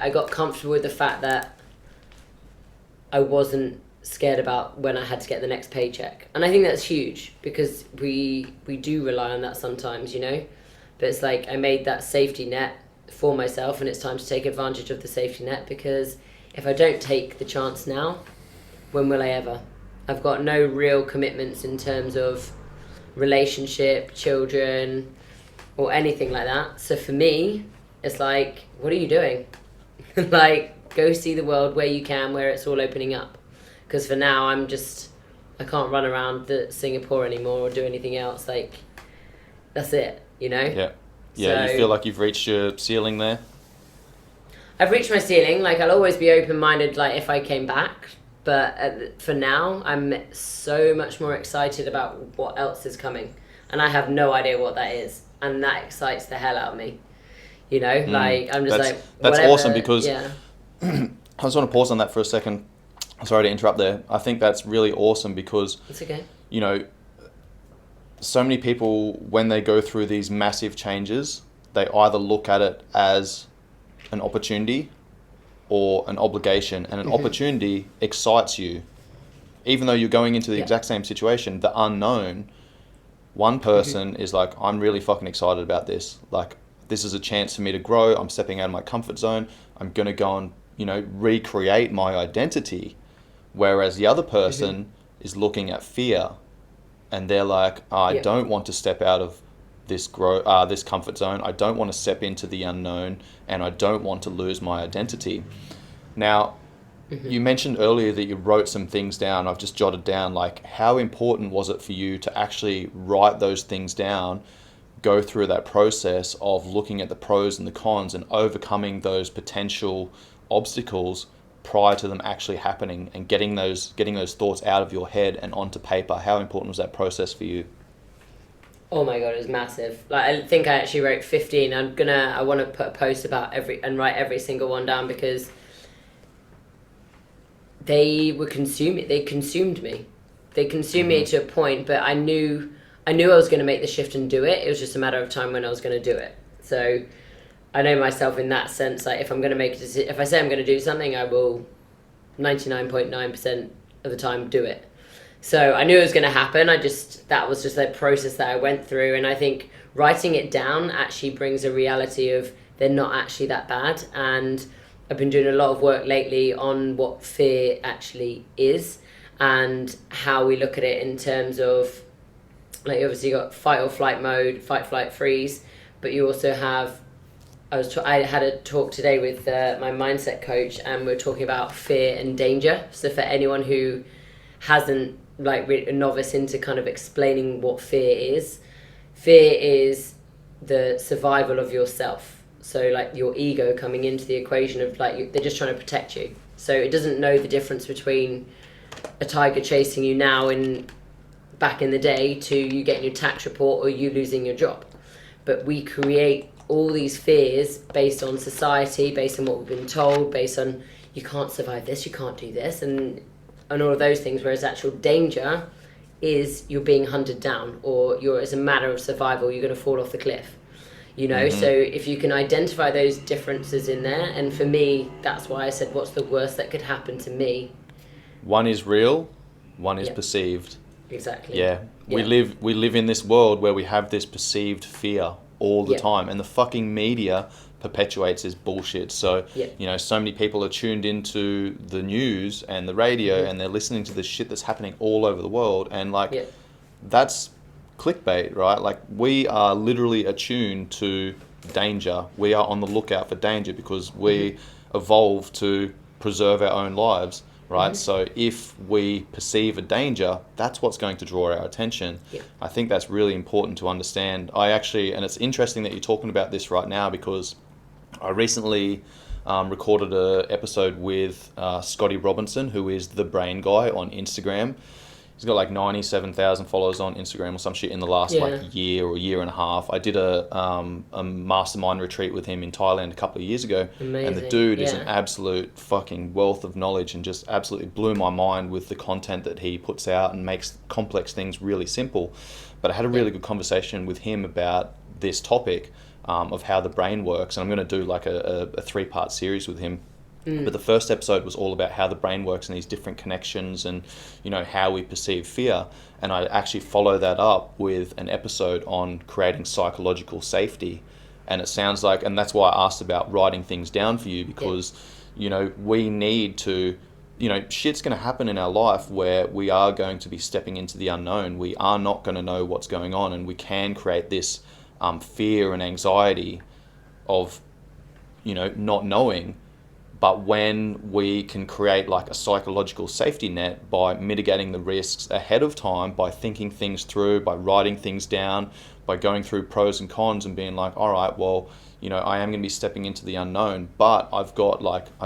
I got comfortable with the fact that I wasn't scared about when I had to get the next paycheck. And I think that's huge because we do rely on that sometimes, you know. But it's like I made that safety net for myself, and it's time to take advantage of the safety net, because if I don't take the chance now, when will I ever? I've got no real commitments in terms of relationship, children, or anything like that. So for me, it's like, what are you doing? Like, go see the world where you can, where it's all opening up. Because for now, I can't run around Singapore anymore or do anything else. Like, that's it, you know? Yeah. Yeah, so, you feel like you've reached your ceiling there? I've reached my ceiling. Like, I'll always be open-minded, like, if I came back. But for now, I'm so much more excited about what else is coming. And I have no idea what that is. And that excites the hell out of me. You know, like, I'm just that's, like, that's whatever, awesome, because yeah. I just want to pause on that for a second. Sorry to interrupt there. I think that's really awesome because, it's okay. You know, so many people, when they go through these massive changes, they either look at it as an opportunity or an obligation. And an opportunity excites you. Even though you're going into the exact same situation, the unknown, one person is like, I'm really fucking excited about this. Like, this is a chance for me to grow. I'm stepping out of my comfort zone. I'm going to go and, you know, recreate my identity. Whereas the other person is looking at fear, and they're like, I don't want to step out of this this comfort zone. I don't want to step into the unknown, and I don't want to lose my identity. Now, you mentioned earlier that you wrote some things down. I've just jotted down, like, how important was it for you to actually write those things down, go through that process of looking at the pros and the cons and overcoming those potential obstacles prior to them actually happening, and getting those thoughts out of your head and onto paper? How important was that process for you? Oh my god, it was massive. Like, I think I actually wrote 15. I want to put a post about write every single one down, because they consumed me. They consumed me to a point, but I knew I was going to make the shift and do it. It was just a matter of time when I was going to do it. So I know myself in that sense. Like, if I'm going to make a decision, if I say I'm going to do something, I will 99.9% of the time do it. So I knew it was going to happen. That was just that process that I went through. And I think writing it down actually brings a reality of they're not actually that bad. And I've been doing a lot of work lately on what fear actually is and how we look at it in terms of, like, obviously you got fight or flight mode, fight, flight, freeze, but you also have, I had a talk today with my mindset coach, and we're talking about fear and danger. So for anyone who hasn't, like, a novice into kind of explaining what fear is the survival of yourself. So, like, your ego coming into the equation of, like, they're just trying to protect you. So it doesn't know the difference between a tiger chasing you now and back in the day to you getting your tax report or you losing your job. But we create all these fears based on society, based on what we've been told, based on you can't survive this, you can't do this, and all of those things. Whereas actual danger is you're being hunted down, or it's a matter of survival, you're going to fall off the cliff. You know, so if you can identify those differences in there, and for me, that's why I said, what's the worst that could happen to me? One is real, one is perceived. Exactly. Yeah. We live in this world where we have this perceived fear all the time, and the fucking media perpetuates this bullshit. So, you know, so many people are tuned into the news and the radio, and they're listening to the shit that's happening all over the world, and, like, that's clickbait, right? Like, we are literally attuned to danger. We are on the lookout for danger because we evolved to preserve our own lives, right? So if we perceive a danger, that's what's going to draw our attention. I think that's really important to understand. And it's interesting that you're talking about this right now, because I recently recorded an episode with Scotty Robinson, who is the brain guy on Instagram. He's got like 97,000 followers on Instagram or some shit in the last like year or year and a half. I did a mastermind retreat with him in Thailand a couple of years ago. Amazing. And the dude is an absolute fucking wealth of knowledge, and just absolutely blew my mind with the content that he puts out and makes complex things really simple. But I had a really good conversation with him about this topic, of how the brain works. And I'm going to do like a 3-part series with him. But the first episode was all about how the brain works and these different connections and, you know, how we perceive fear. And I actually follow that up with an episode on creating psychological safety. And it sounds like, and that's why I asked about writing things down for you, because, you know, we need to, you know, shit's going to happen in our life where we are going to be stepping into the unknown. We are not going to know what's going on, and we can create this fear and anxiety of, you know, not knowing. But when we can create like a psychological safety net by mitigating the risks ahead of time, by thinking things through, by writing things down, by going through pros and cons and being like, all right, well, you know, I am going to be stepping into the unknown, but I've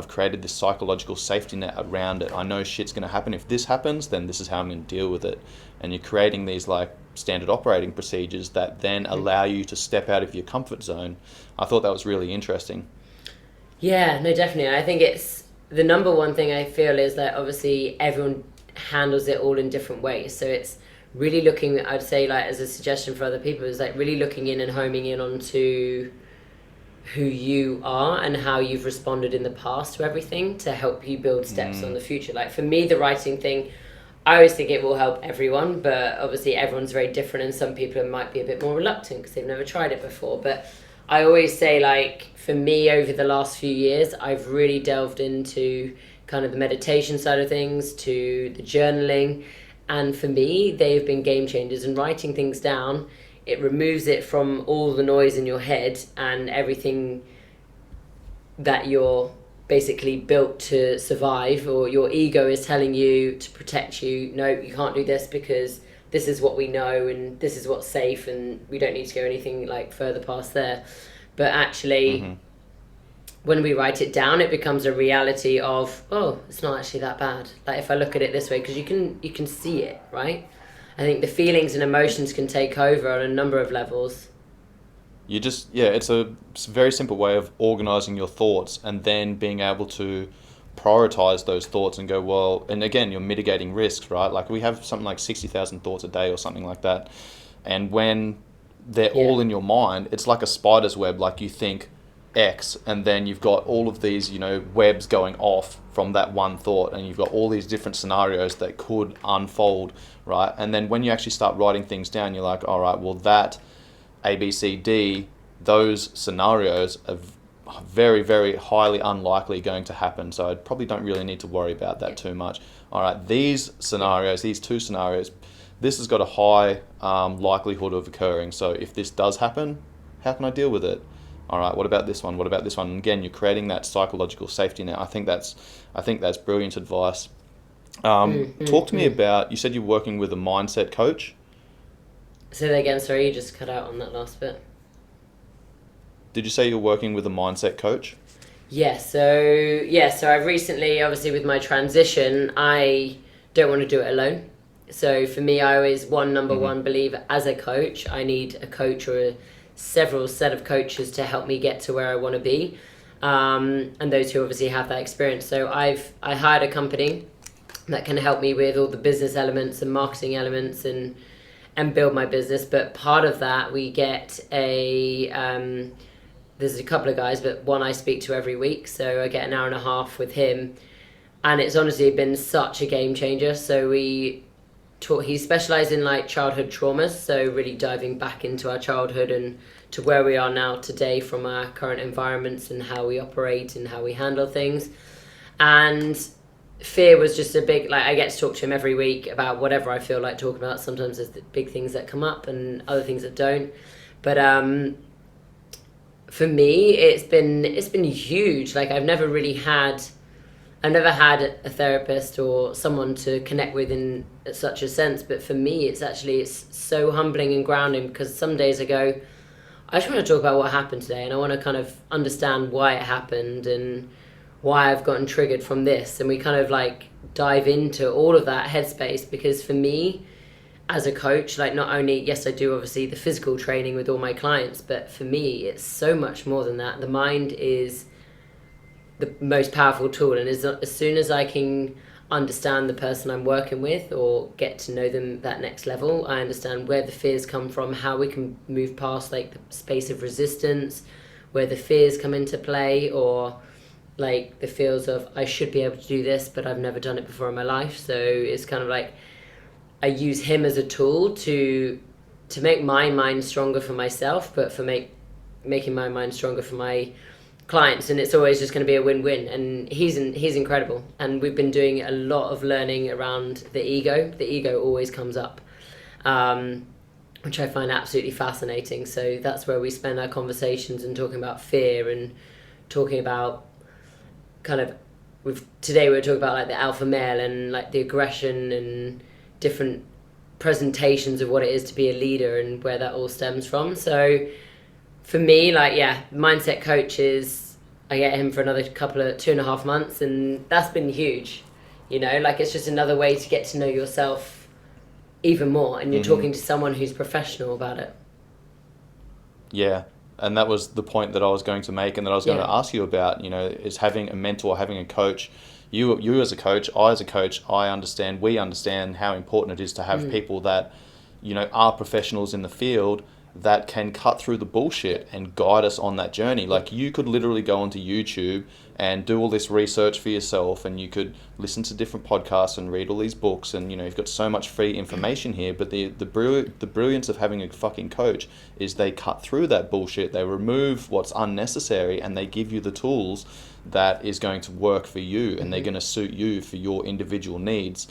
created this psychological safety net around it. I know shit's going to happen. If this happens, then this is how I'm going to deal with it. And you're creating these like standard operating procedures that then allow you to step out of your comfort zone. I thought that was really interesting. Yeah, no, definitely. I think it's the number one thing I feel is that obviously everyone handles it all in different ways. So it's really looking, I'd say, like as a suggestion for other people, is like really looking in and homing in onto who you are and how you've responded in the past to everything to help you build steps on the future. Like for me, the writing thing, I always think it will help everyone, but obviously everyone's very different, and some people might be a bit more reluctant because they've never tried it before. But I always say, like, for me, over the last few years, I've really delved into kind of the meditation side of things, to the journaling. And for me, they've been game changers. And writing things down, it removes it from all the noise in your head and everything that you're basically built to survive, or your ego is telling you to protect you. No, you can't do this because this is what we know and this is what's safe and we don't need to go anything like further past there. But actually, when we write it down, it becomes a reality of, oh, it's not actually that bad. Like if I look at it this way, because you can see it, right? I think the feelings and emotions can take over on a number of levels. You just, it's a very simple way of organizing your thoughts and then being able to prioritize those thoughts and go, well, and again, you're mitigating risks, right? Like we have something like 60,000 thoughts a day or something like that. And when they're all in your mind, it's like a spider's web. Like you think X and then you've got all of these, you know, webs going off from that one thought, and you've got all these different scenarios that could unfold, right? And then when you actually start writing things down, you're like, all right, well, that A, B, C, D, those scenarios are very, very highly unlikely going to happen. So I probably don't really need to worry about that too much. All right, these scenarios, these two scenarios, this has got a high likelihood of occurring. So if this does happen, how can I deal with it? All right, what about this one? What about this one? And again, you're creating that psychological safety net. I think that's brilliant advice. Talk to me about, you said you're working with a mindset coach. Say that again, sorry, you just cut out on that last bit. Did you say you're working with a mindset coach? So I've recently, obviously with my transition, I don't want to do it alone. So for me, I always number one believe as a coach, I need a coach or several set of coaches to help me get to where I want to be. And those who obviously have that experience. So I hired a company that can help me with all the business elements and marketing elements and build my business. But part of that, we get there's a couple of guys, but one I speak to every week. So I get an hour and a half with him. And it's honestly been such a game changer. So he specialized in like childhood traumas. So really diving back into our childhood and to where we are now today from our current environments and how we operate and how we handle things. And fear was just a big, like I get to talk to him every week about whatever I feel like talking about. Sometimes there's the big things that come up and other things that don't. But for me, it's been huge. Like I've never had a therapist or someone to connect with in such a sense. But for me, it's so humbling and grounding, because some days I go, I just want to talk about what happened today, and I want to kind of understand why it happened and why I've gotten triggered from this. And we kind of like dive into all of that headspace, because for me, as a coach, like not only, yes, I do obviously the physical training with all my clients, but for me, it's so much more than that. The mind is the most powerful tool. And as soon as I can understand the person I'm working with or get to know them that next level. I understand where the fears come from, how we can move past like the space of resistance, where the fears come into play, or like the feels of I should be able to do this but I've never done it before in my life. So it's kind of like I use him as a tool to make my mind stronger for myself, but for making my mind stronger for my clients, and it's always just going to be a win-win. And he's incredible, and we've been doing a lot of learning around the ego always comes up, which I find absolutely fascinating. So that's where we spend our conversations and talking about fear and talking about kind of today we were talking about like the alpha male and like the aggression and different presentations of what it is to be a leader and where that all stems from. So for me, like, yeah, mindset coach I get him for another 2.5 months, and that's been huge. You know, like it's just another way to get to know yourself even more, and you're talking to someone who's professional about it. Yeah, and that was the point that I was going to make, and that I was going to ask you about. You know, is having a mentor, having a coach. You as a coach, I as a coach, we understand how important it is to have people that, you know, are professionals in the field that can cut through the bullshit and guide us on that journey. Like, you could literally go onto YouTube and do all this research for yourself, and you could listen to different podcasts and read all these books, and, you know, you've got so much free information here. But the brilliance of having a fucking coach is they cut through that bullshit, they remove what's unnecessary, and they give you the tools that is going to work for you, and they're going to suit you for your individual needs.